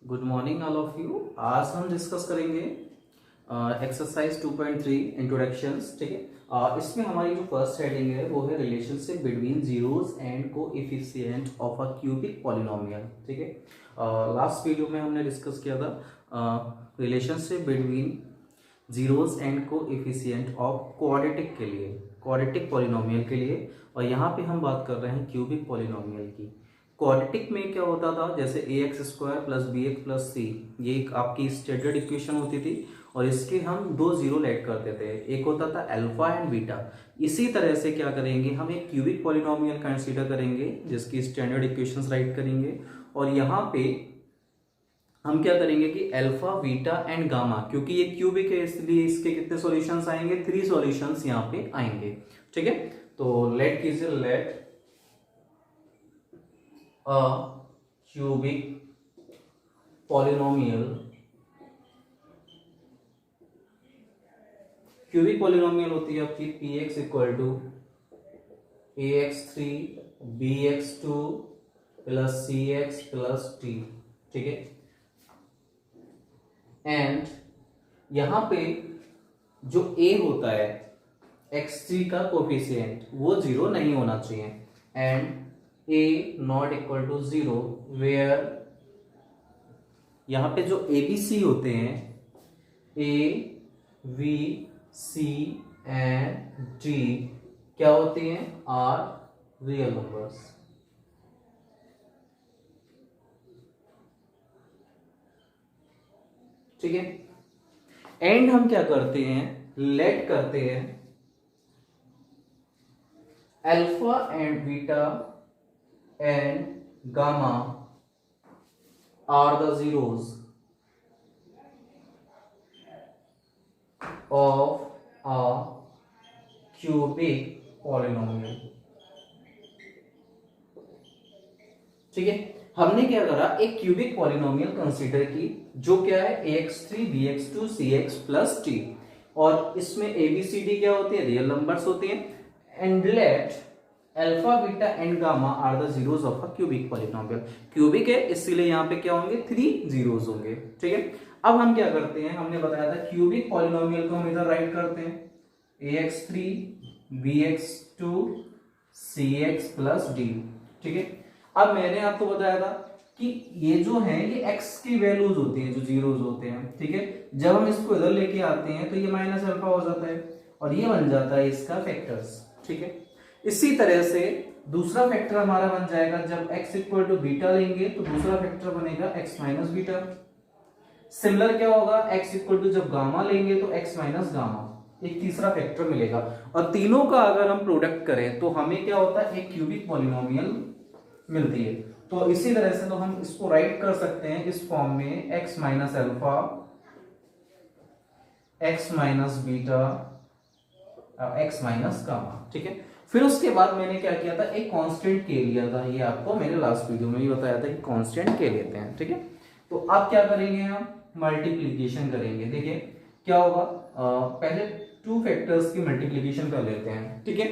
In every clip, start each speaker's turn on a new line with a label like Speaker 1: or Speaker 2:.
Speaker 1: Good morning all of you. आज हम discuss करेंगे एक्सरसाइज 2.3 इंट्रोडक्शंस। ठीक है, इसमें हमारी जो फर्स्ट हेडिंग है वो है relationship between zeros and coefficient of a cubic polynomial. ठीक है, लास्ट वीडियो में हमने डिस्कस किया था relationship between zeros and coefficient of quadratic के लिए, क्वाड्रेटिक पॉलिनोमियल के लिए, और यहाँ पे हम बात कर रहे हैं क्यूबिक पॉलिनोमियल की। क्वाड्रेटिक में क्या होता था, जैसे a x square plus b x plus c, ये एक आपकी स्टैंडर्ड इक्वेशन होती थी और इसके हम दो जीरो लेट करते थे, एक होता था अल्फा एंड बीटा। इसी तरह से क्या करेंगे, हम एक क्यूबिक पॉलिनोमियल कंसीडर करेंगे जिसकी स्टैंडर्ड इक्वेशंस राइट करेंगे, और यहाँ पे हम क्या करेंगे कि अल्फा बीटा एंड गामा, क्योंकि ये क्यूबिक है इसलिए इसके कितने सॉल्यूशंस आएंगे, 3 सॉल्यूशंस यहाँ पे आएंगे। ठीक है, तो लेट कीजिए, let a cubic polynomial, cubic polynomial होती है आपकी p x equal to a x three b x two plus c x plus t. ठीक है, एंड यहां पे जो a होता है x3 का कोफिशिएंट वो जीरो नहीं होना चाहिए, and a not equal to zero, where यहां पे जो ABC होते हैं A V C and D क्या होते हैं, आर रियल नंबर्स। ठीक है, एंड हम क्या करते हैं, लेट करते हैं alpha and beta and gamma are the zeros of a cubic polynomial। ठीक है, हमने क्या करा, एक क्यूबिक पॉलिनोमियल कंसीडर की जो क्या है ax3 bx2 cx plus T, और इसमें abcd क्या होते हैं, रियल नंबर्स होते हैं, and let alpha beta and gamma are the zeros of a cubic polynomial. Cubic है इसीलिए यहाँ पे क्या होंगे, 3 जीरोस होंगे। ठीक है, अब हम क्या करते हैं, हमने बताया था क्यूबिक पॉलिनोमियल को हम इधर राइट करते हैं ax3 bx2 cx plus D. ठीक है, अब मैंने आपको बताया था कि ये जो है ये x की वैल्यूज होती हैं, जो जीरोस होते हैं। ठीक है, जब हम इसको इधर लेके आते हैं तो ये माइनस अल्फा हो जाता है और ये बन जाता है इसका फैक्टर्स। ठीक है, इसी तरह से दूसरा फैक्टर हमारा बन जाएगा, जब x इक्वल टू बीटा लेंगे तो दूसरा फैक्टर बनेगा x माइनस बीटा। सिमिलर क्या होगा, x इक्वल टू जब गामा लेंगे तो x माइनस गामा, एक तीसरा फैक्टर मिलेगा, और तीनों का अगर हम प्रोडक्ट करें तो हमें क्या होता है, एक क्यूबिक पॉलिनोमियल मिलती है। तो इसी तरह से तो हम इसको राइट कर सकते हैं इस फॉर्म में, x minus alpha x minus beta x minus gamma. ठीक है, फिर उसके बाद मैंने क्या किया था, एक कांस्टेंट के लिया था, ये आपको मैंने लास्ट वीडियो में भी बताया था कि कांस्टेंट के लेते हैं। ठीक है, तो अब क्या करेंगे, हम मल्टीप्लीकेशन करेंगे। देखिए क्या होगा, पहले 2 फैक्टर्स की मल्टीप्लीकेशन कर लेते हैं। ठीक है,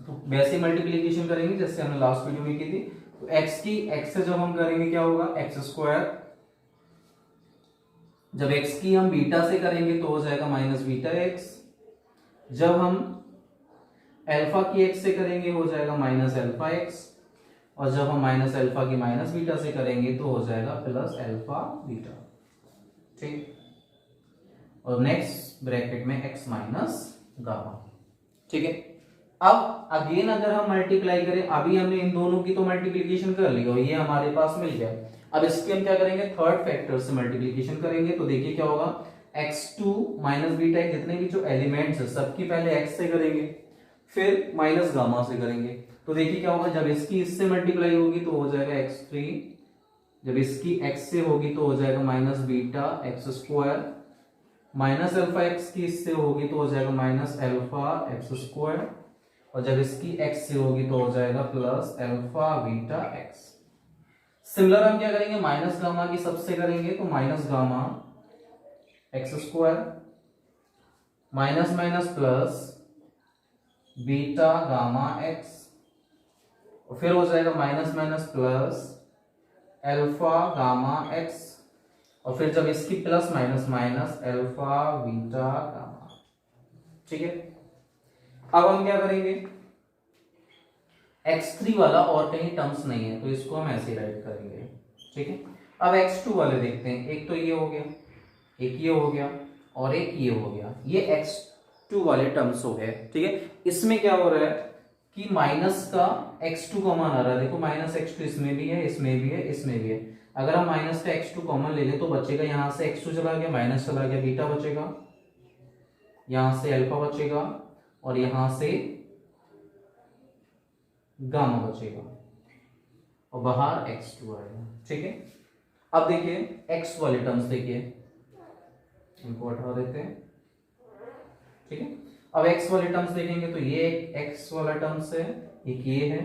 Speaker 1: तो वैसे मल्टीप्लीकेशन करेंगे जैसे हमने लास्ट वीडियो में की थी। तो x से जब हम करेंगे क्या होगा, एक्स स्क्वायर, जब x की हम बीटा से करेंगे तो हो जाएगा माइनस बीटा एक्स, जब हम अल्फा की x से करेंगे हो जाएगा माइनस अल्फा एक्स, और जब हम माइनस अल्फा की माइनस बीटा से करेंगे तो हो जाएगा प्लस अल्फा बीटा। ठीक, और नेक्स्ट ब्रैकेट में x माइनस गामा। ठीक है, अब अगेन अगर हम मल्टीप्लाई करें, अभी हमने इन दोनों की तो मल्टीप्लीकेशन कर ली और ये हमारे पास मिल गया, अब इसके हम क्या करेंगे, थर्ड फैक्टर से मल्टीप्लीकेशन करेंगे। तो देखिए क्या होगा, x2 माइनस बीटा, जितने भी जो एलिमेंट्स है सबकी पहले x से करेंगे फिर माइनस गामा से करेंगे। तो देखिए क्या होगा, जब इसकी इससे मल्टीप्लाई होगी तो हो जाएगा x3, जब इसकी x से होगी तो हो जाएगा minus beta x square, minus alpha x की इससे होगी तो हो जाएगा माइनस अल्फा एक्स स्क्वायर, और जब इसकी x से होगी तो हो जाएगा plus alpha beta x. Similar हम क्या करेंगे, माइनस गामा की सबसे करेंगे तो minus gamma x square, minus minus plus beta gamma x, और फिर हो जाएगा minus minus plus alpha gamma x, और फिर जब इसकी plus minus minus alpha beta gamma. ठीक है, अब हम क्या करेंगे, x3 वाला और कहीं टर्म्स नहीं है तो इसको हम ऐसे राइट करेंगे। ठीक है, अब x2 वाले देखते हैं। एक तो ये हो गया, एक ये हो गया, और एक ये हो गया। ये x2 वाले टर्म्स हो गए। ठीक है, इसमें क्या हो रहा है कि माइनस का x2 कॉमन आ रहा है। देखो माइनस x2 इसमें भी है, इसमें भी है, इसमें भी है। अगर हम माइनस का x2 कॉमन ले लें तो बचेगा, यहां से x2 चला गया, माइनस चला गया, बीटा बचेगा, यहां से अल्फा बचेगा, और यहां से गामा बचेगा, और बाहर x2 आएगा। ठीक है, अब देखिए x वाले टर्म्स देखिए, इनको हटा देते हैं। ठीक है, अब x वाले टर्म्स देखेंगे तो ये एक x वाला टर्म्स है, एक ये है,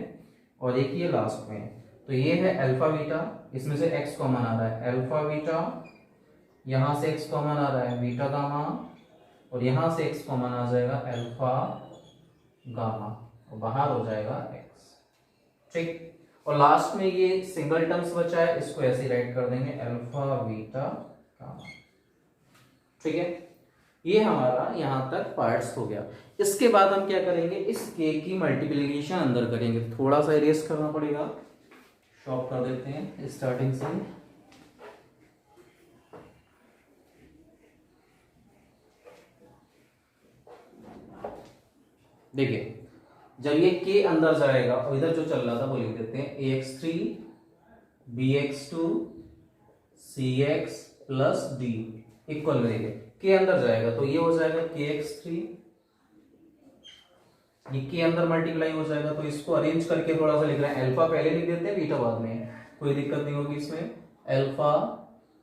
Speaker 1: और एक ये लास्ट में है। तो ये है अल्फा बीटा, इसमें से x कॉमन आ रहा है अल्फा बीटा, यहां से x कॉमन आ रहा है बीटा गामा, और यहां से x कॉमन आ जाएगा अल्फा गामा, और बाहर हो जाएगा x। ठीक, और लास्ट में ये सिंगल टर्म्स बचा है, इसको ऐसे राइट कर देंगे अल्फा बीटा गामा। ठीक है, ये हमारा यहां तक पार्ट्स हो गया। इसके बाद हम क्या करेंगे, इस k की मल्टीप्लिकेशन अंदर करेंगे। थोड़ा सा इरेज करना पड़ेगा, शॉप कर देते हैं स्टार्टिंग से। देखिए जब ये k अंदर जाएगा और इधर जो चल रहा था वो लिख देते हैं ax3 bx2 cx plus d equal में। देखिए k अंदर जाएगा तो ये हो जाएगा kx3, ये k अंदर मल्टीप्लाई हो जाएगा, तो इसको अरेंज करके थोड़ा सा लिख रहे हैं। अल्फा पहले लिख देते हैं, बीटा बाद में, कोई दिक्कत नहीं होगी इसमें। Alpha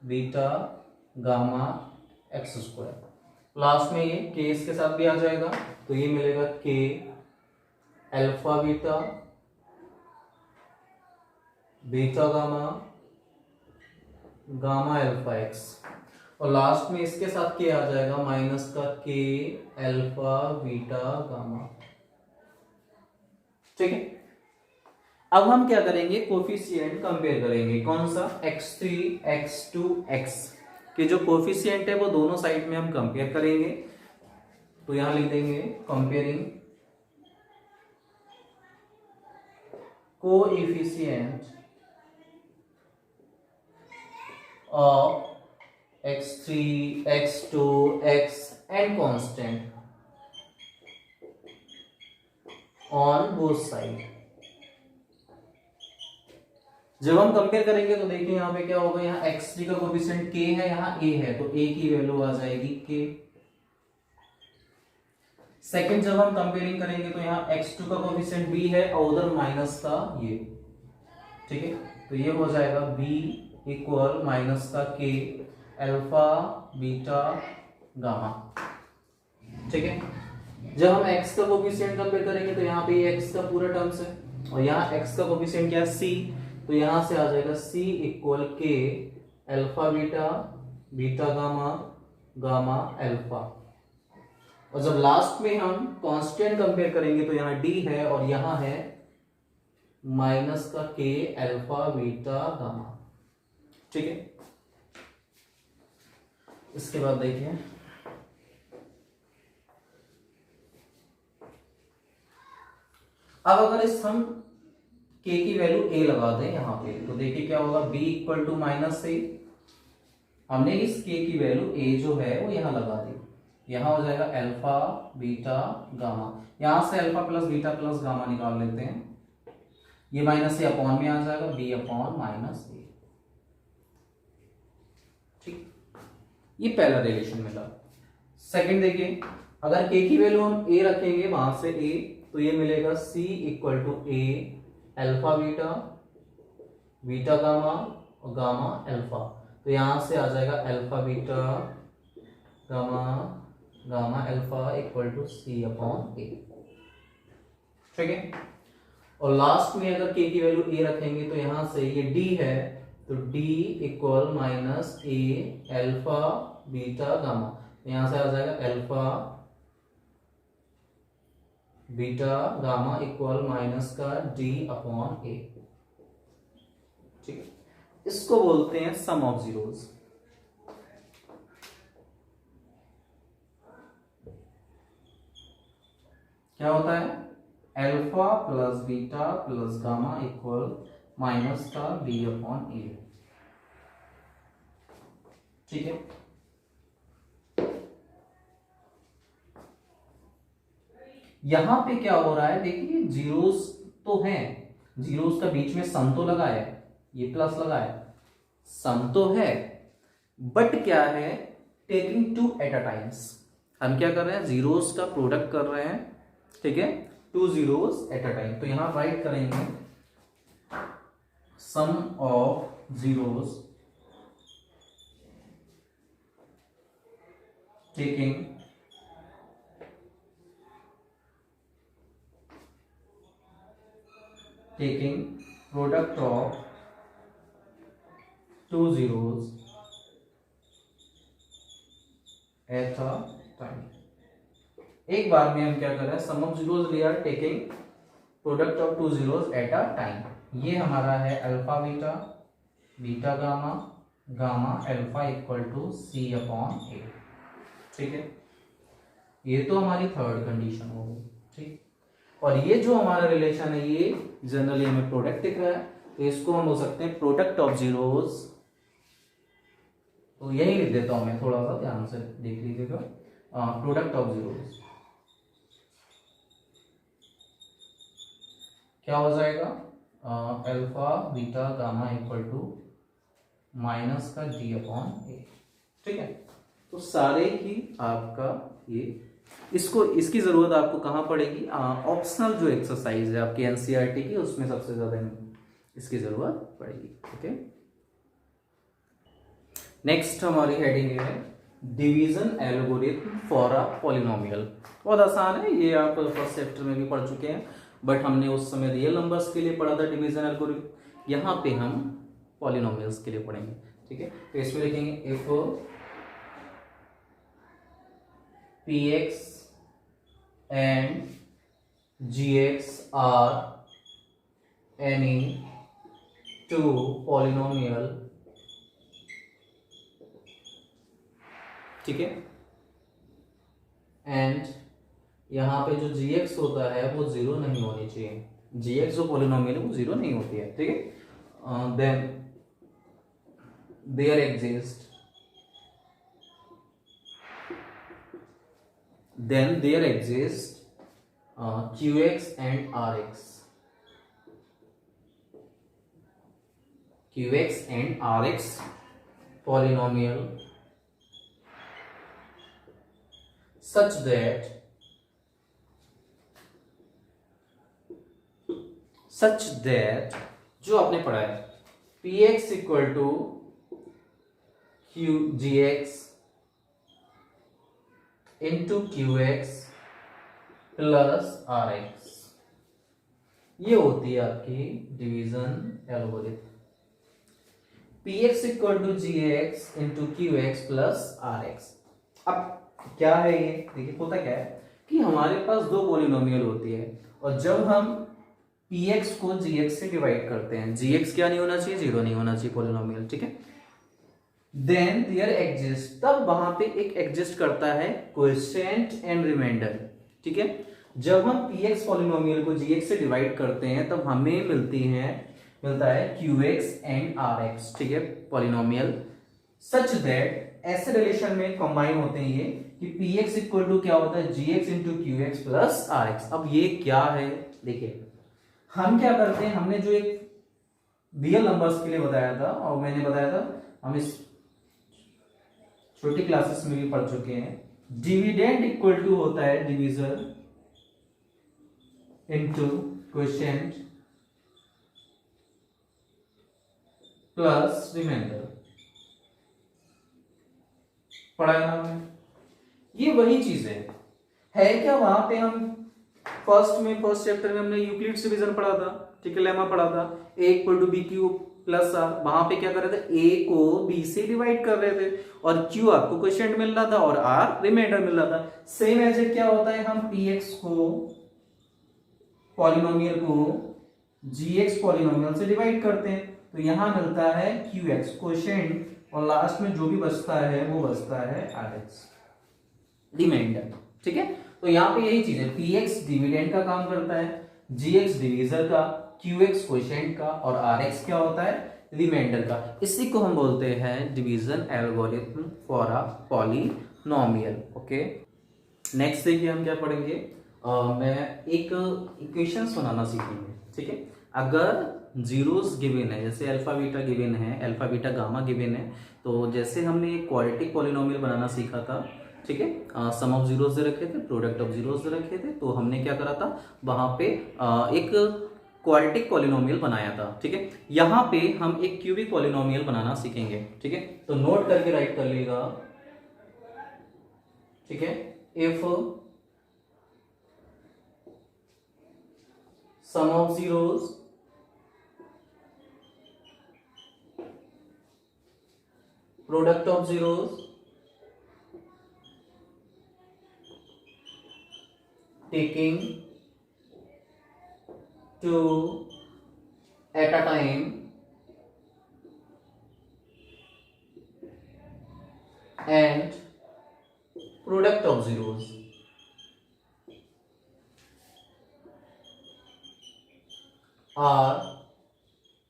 Speaker 1: beta gamma x square, last में ये k इसके साथ भी आ जाएगा, तो ये मिलेगा k alpha beta beta gamma gamma alpha x, और लास्ट में इसके साथ k आ जाएगा माइनस का k अल्फा बीटा गामा। ठीक है, अब हम क्या करेंगे, कोफिशिएंट कंपेयर करेंगे। कौन सा, x3 x2 x के जो कोफिशिएंट है वो दोनों साइड में हम कंपेयर करेंगे। तो यहां लिख देंगे comparing coefficient of x3 x2 x and constant on both side। जब हम कंपेयर करेंगे तो देखिए यहाँ पे क्या होगा, यहाँ x3 का कोएफिशिएंट k है, यहाँ a है, तो a की वैल्यू आ जाएगी k। सेकंड जब हम कंपेयरिंग करेंगे तो यहाँ x2 का कोएफिशिएंट b है और उधर माइनस का ये। ठीक है, तो ये हो जाएगा b इक्वल माइनस का k अल्फा बीटा गामा। ठीक है, जब हम x का कोएफिशिएंट कंपेयर करेंगे तो यहाँ पे x का पूरा टर्म्स है, और यहाँ x का कोएफिशिएंट क्या है c, तो यहां से आ जाएगा c equal k alpha beta beta gamma gamma alpha. और जब लास्ट में हम कांस्टेंट कंपेयर करेंगे तो यहाँ d है और यहाँ है माइनस का k अल्फा बीटा गामा। ठीक है, इसके बाद देखिए अब अगर इस हम k की वैल्यू a लगा दें यहाँ पे, तो देखिए क्या होगा, b equal to minus a। हमने इस k की वैल्यू a जो है वो यहाँ लगा दी, यहाँ हो जाएगा अल्फा बीटा गामा। यहां से alpha plus beta plus gamma निकाल लेते हैं, ये माइनस से अपॉन में आ जाएगा b अपॉन माइनस a। ठीक, ये पहला रिलेशन मिला। सेकंड देखिए, अगर k की वैल्यू हम a रखेंगे वहां से a, तो ये मिलेगा c equal to a alpha beta beta gamma और गामा अल्फा। तो यहां से आ जाएगा alpha beta gamma gamma alpha equal to c upon a। ठीक है, और लास्ट में अगर k की वैल्यू a रखेंगे तो यहां से ये d है, तो d equal minus a alpha beta gamma. यहां से आ जाएगा alpha beta gamma equal minus का d अपॉन a। ठीक है, इसको बोलते हैं सम ऑफ जीरोस। क्या होता है? Alpha plus beta plus gamma equal minus का बी अपॉन ए। ठीक है, यहां पे क्या हो रहा है देखिए, जीरोस तो है, जीरोस का बीच में सम तो लगा है, ये प्लस लगा है, सम तो है, बट क्या है, taking two at a times. हम क्या कर रहे हैं, जीरोस का प्रोडक्ट कर रहे हैं, ठीक है, two zeros at a time. तो यहां राइट करेंगे sum of zeros taking product of two zeros at a time. एक बार में हम क्या कर रहे हैं, sum of zeros we are taking product of two zeros at a time. ये हमारा है alpha beta, beta gamma, gamma alpha equal to c upon a. ठीक है, ये तो हमारी थर्ड कंडीशन हो गई। ठीक, और ये जो हमारा रिलेशन है ये जनरली हमें प्रोडक्ट दिख रहा है, तो इसको हम बोल सकते हैं प्रोडक्ट ऑफ जीरोस। तो यही लिख देता हूं मैं, थोड़ा सा ध्यान से देख लीजिएगा, प्रोडक्ट ऑफ जीरोस क्या हो जाएगा, alpha beta gamma equal to minus का डी अपॉन ए। ठीक है, तो सारे ही आपका ये, इसको इसकी जरूरत आपको कहां पड़ेगी, ऑप्शनल जो एक्सरसाइज है आपकी एनसीईआरटी की, उसमें सबसे ज्यादा इसकी जरूरत पड़ेगी। ओके, नेक्स्ट हमारी हेडिंग है division algorithm for a polynomial. बहुत आसान है, ये आप फर्स्ट चैप्टर में भी पढ़ चुके हैं, बट हमने उस समय रियल नंबर्स के लिए पढ़ा था डिवीजन एल्गोरिथम, यहाँ पे हम पॉलिनोमियल्स के लिए पढ़ेंगे। ठीक है, तो इसमें लिखेंगे if px and gx are any two polynomial, ठीक है, एंड यहां पे जो gx होता है वो जीरो नहीं होनी चाहिए, gx जो पॉलिनोमियल है वो जीरो नहीं होती है। ठीक है, then there exist qx and rx, polynomial such that जो आपने पढ़ा है px equal to gx into qx plus rx, ये होती है आपकी division algorithm. px equal to gx into qx plus rx। अब क्या है ये, देखिए होता क्या है कि हमारे पास दो पॉलिनोमियल होती है, और जब हम px को gx से डिवाइड करते हैं, gx क्या नहीं होना चाहिए, जीरो नहीं होना चाहिए पॉलिनोमियल। ठीक है, देन देयर एग्जिस्ट, तब वहां पे एक एग्जिस्ट करता है क्वोशिएंट एंड रिमाइंडर। ठीक है, जब हम px पॉलिनोमियल को gx से डिवाइड करते हैं तब हमें मिलता है qx एंड rx। ठीक है, पॉलिनोमियल सच दैट, ऐसे रिलेशन में कंबाइन होते हैं ये कि px इक्वल टू क्या होता है, gx into qx plus rx। अब ये क्या है, देखिए हम क्या करते हैं, हमने जो एक रियल नंबर्स के लिए बताया था, और मैंने बताया था हम इस छोटी क्लासेस में भी पढ़ चुके हैं, डिविडेंड इक्वल टू होता है divisor into quotient plus remainder. पढ़ा है ना, ये वही चीज है क्या, वहां पे हम फर्स्ट चैप्टर में हमने यूक्लिड्स डिवीजन पढ़ा था, ठीक है, लेमा पढ़ा था, a equal to b q plus r. वहां पे क्या कर रहे थे, a को b से डिवाइड कर रहे थे, और q आपको क्वोशिएंट मिल रहा था और r रिमाइंडर मिल रहा था। सेम एज इट क्या होता है, हम px को पॉलिनोमियल को gx पॉलिनोमियल से डिवाइड करते हैं, तो यहाँ मिलता है QX क्वोशिएंट, और लास्ट में जो भी बचता है वो बचता है RX रिमाइंडर। ठीक है, तो यहाँ पे यही चीज है, PX डिविडेंड का काम करता है, GX डिवीजर का, QX क्वोशिएंट का, और RX क्या होता है, रिमाइंडर का। इसी को हम बोलते हैं division algorithm for a polynomial. Okay, next देखिए हम क्या पढ़ेंगे, मैं एक इक्वेशंस बनाना सीखेंगे। ठीक है, अगर जीरोस गिवन है, जैसे अल्फा बीटा गिवन है, अल्फा बीटा गामा गिवन है, तो जैसे हमने क्वाड्रेटिक पॉलिनोमियल बनाना सीखा था, ठीक है, सम ऑफ जीरोस दे रखे थे, प्रोडक्ट ऑफ जीरोस दे रखे थे, तो हमने क्या करा था वहां पे एक क्वाड्रेटिक पॉलिनोमियल बनाया था। ठीक है, यहाँ पे हम एक क्यूबिक पॉलिनोमियल बनाना सीखेंगे। ठीक है, तो नोट करके राइट कर लेगा। ठीक है, if sum of zeros product of zeros taking two at a time and product of zeros are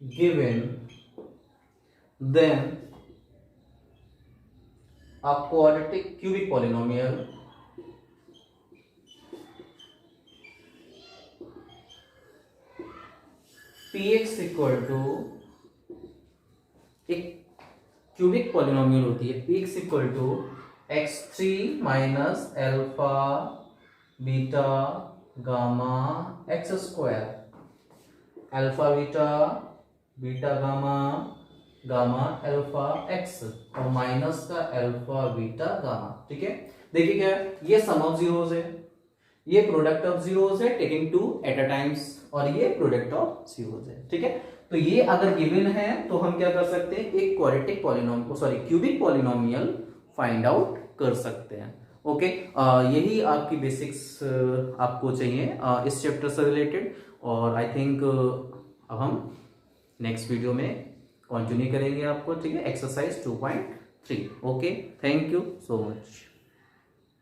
Speaker 1: given, then a quadratic cubic polynomial Px equal to, एक क्यूबिक पॉलिनोमियल होती है, Px equal to x3 minus alpha beta gamma x square, alpha beta beta gamma gamma alpha x, और minus का alpha beta gamma. ठीक है, देखिए क्या है, ये सम ऑफ जीरोस है, ये प्रोडक्ट ऑफ जीरोस है taking two at a times, और ये प्रोडक्ट ऑफ जीरोस है। ठीक है, तो ये अगर गिवन है तो हम क्या कर सकते हैं, एक quadratic polynomial, sorry cubic polynomial find out कर सकते हैं। ओके, यही आपकी बेसिक्स आपको चाहिए इस चैप्टर से रिलेटेड, और आई थिंक अब हम नेक्स्ट वीडियो में कंटिन्यू करेंगे आपको। ठीक है, exercise 2.3। Okay, thank you so much.